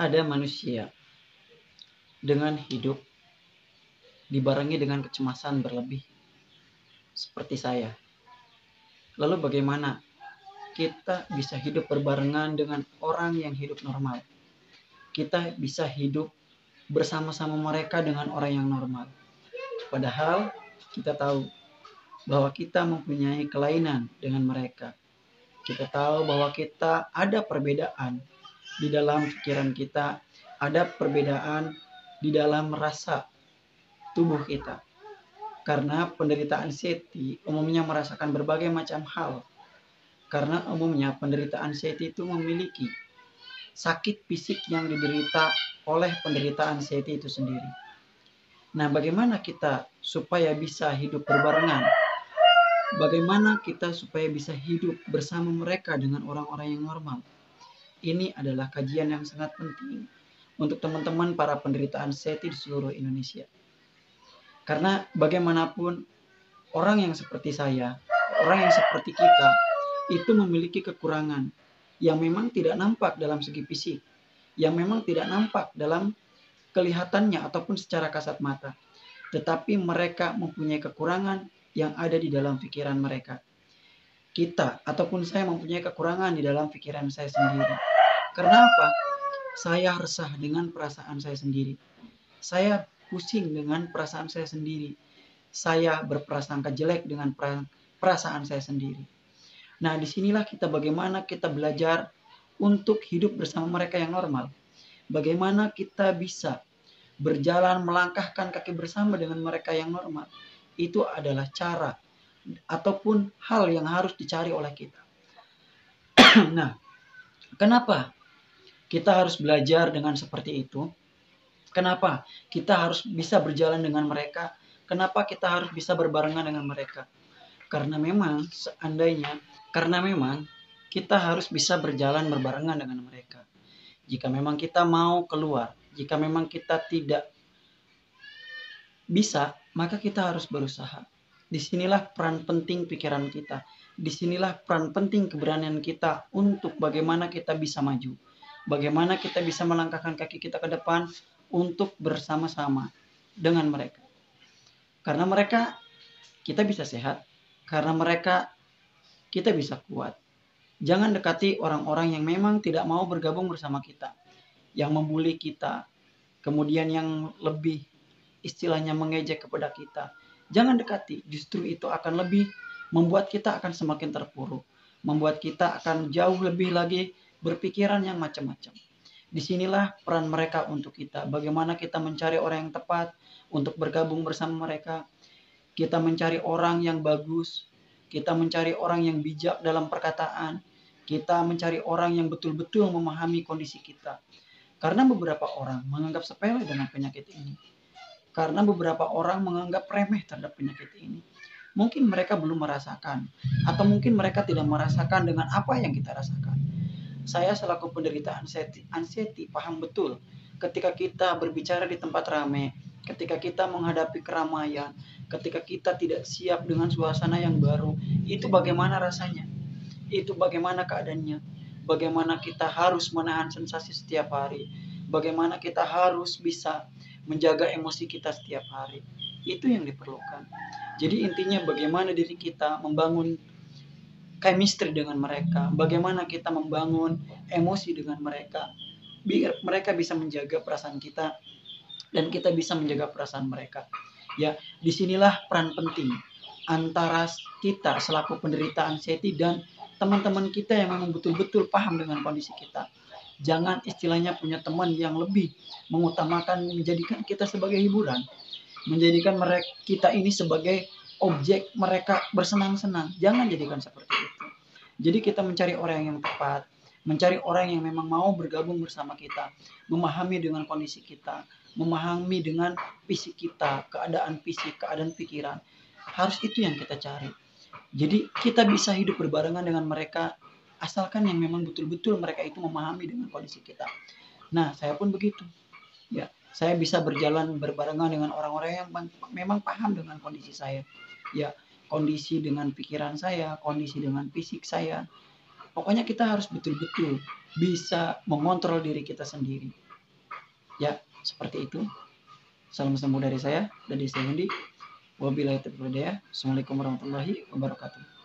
Ada manusia dengan hidup dibarengi dengan kecemasan berlebih, seperti saya. Lalu bagaimana kita bisa hidup berbarengan dengan orang yang hidup normal? Kita bisa hidup bersama-sama mereka dengan orang yang normal. Padahal kita tahu bahwa kita mempunyai kelainan dengan mereka. Kita tahu bahwa kita ada perbedaan di dalam pikiran kita, ada perbedaan di dalam rasa tubuh kita. Karena penderita anxiety umumnya merasakan berbagai macam hal. Karena umumnya penderita anxiety itu memiliki sakit fisik yang diderita oleh penderita anxiety itu sendiri. Nah, bagaimana kita supaya bisa hidup berbarengan? Bagaimana kita supaya bisa hidup bersama mereka dengan orang-orang yang normal? Ini adalah kajian yang sangat penting untuk teman-teman para penderita anxiety di seluruh Indonesia. Karena bagaimanapun orang yang seperti saya, orang yang seperti kita, itu memiliki kekurangan yang memang tidak nampak dalam segi fisik, yang memang tidak nampak dalam kelihatannya ataupun secara kasat mata. Tetapi mereka mempunyai kekurangan yang ada di dalam pikiran mereka. Kita ataupun saya mempunyai kekurangan di dalam pikiran saya sendiri. Karena apa? Saya resah dengan perasaan saya sendiri. Saya pusing dengan perasaan saya sendiri. Saya berprasangka jelek dengan perasaan saya sendiri. Nah, disinilah kita bagaimana kita belajar untuk hidup bersama mereka yang normal. Bagaimana kita bisa berjalan melangkahkan kaki bersama dengan mereka yang normal. Itu adalah cara ataupun hal yang harus dicari oleh kita. Nah, kenapa kita harus belajar dengan seperti itu? Kenapa kita harus bisa berjalan dengan mereka? Kenapa kita harus bisa berbarengan dengan mereka? Karena memang kita harus bisa berjalan berbarengan dengan mereka. Jika memang kita mau keluar, jika memang kita tidak bisa, maka kita harus berusaha. Disinilah peran penting pikiran kita. Disinilah peran penting keberanian kita untuk bagaimana kita bisa maju. Bagaimana kita bisa melangkahkan kaki kita ke depan untuk bersama-sama dengan mereka. Karena mereka kita bisa sehat. Karena mereka kita bisa kuat. Jangan dekati orang-orang yang memang tidak mau bergabung bersama kita. Yang membuli kita. Kemudian yang lebih istilahnya mengejek kepada kita. Jangan dekati. Justru itu akan lebih membuat kita akan semakin terpuruk. Membuat kita akan jauh lebih lagi berpikiran yang macam-macam. Disinilah peran mereka untuk kita. Bagaimana kita mencari orang yang tepat untuk bergabung bersama mereka. Kita mencari orang yang bagus. Kita mencari orang yang bijak dalam perkataan. Kita mencari orang yang betul-betul memahami kondisi kita. Karena beberapa orang menganggap sepele dengan penyakit ini. Karena beberapa orang menganggap remeh terhadap penyakit ini. Mungkin mereka belum merasakan. Atau mungkin mereka tidak merasakan dengan apa yang kita rasakan. Saya selaku penderita anxiety paham betul ketika kita berbicara di tempat ramai, ketika kita menghadapi keramaian, ketika kita tidak siap dengan suasana yang baru, itu bagaimana rasanya? Itu bagaimana keadaannya? Bagaimana kita harus menahan sensasi setiap hari? Bagaimana kita harus bisa menjaga emosi kita setiap hari? Itu yang diperlukan. Jadi intinya bagaimana diri kita membangun chemistry dengan mereka, bagaimana kita membangun emosi dengan mereka, biar mereka bisa menjaga perasaan kita dan kita bisa menjaga perasaan mereka. Ya, disinilah peran penting antara kita selaku penderita anxiety dan teman-teman kita yang memang betul-betul paham dengan kondisi kita. Jangan istilahnya punya teman yang lebih mengutamakan menjadikan kita sebagai hiburan, menjadikan mereka kita ini sebagai objek mereka bersenang-senang. Jangan jadikan seperti itu. Jadi kita mencari orang yang tepat, mencari orang yang memang mau bergabung bersama kita, memahami dengan kondisi kita, memahami dengan fisik kita, keadaan fisik, keadaan pikiran. Harus itu yang kita cari. Jadi kita bisa hidup berbarengan dengan mereka, asalkan yang memang betul-betul mereka itu memahami dengan kondisi kita. Nah, saya pun begitu. Ya, saya bisa berjalan berbarengan dengan orang-orang yang memang paham dengan kondisi saya. Ya, kondisi dengan pikiran saya, kondisi dengan fisik saya. Pokoknya kita harus betul-betul bisa mengontrol diri kita sendiri. Ya, seperti itu. Salam sembuh dari saya, dari Hundi. Wabillahi taufiq wal hidayah. Assalamualaikum warahmatullahi wabarakatuh.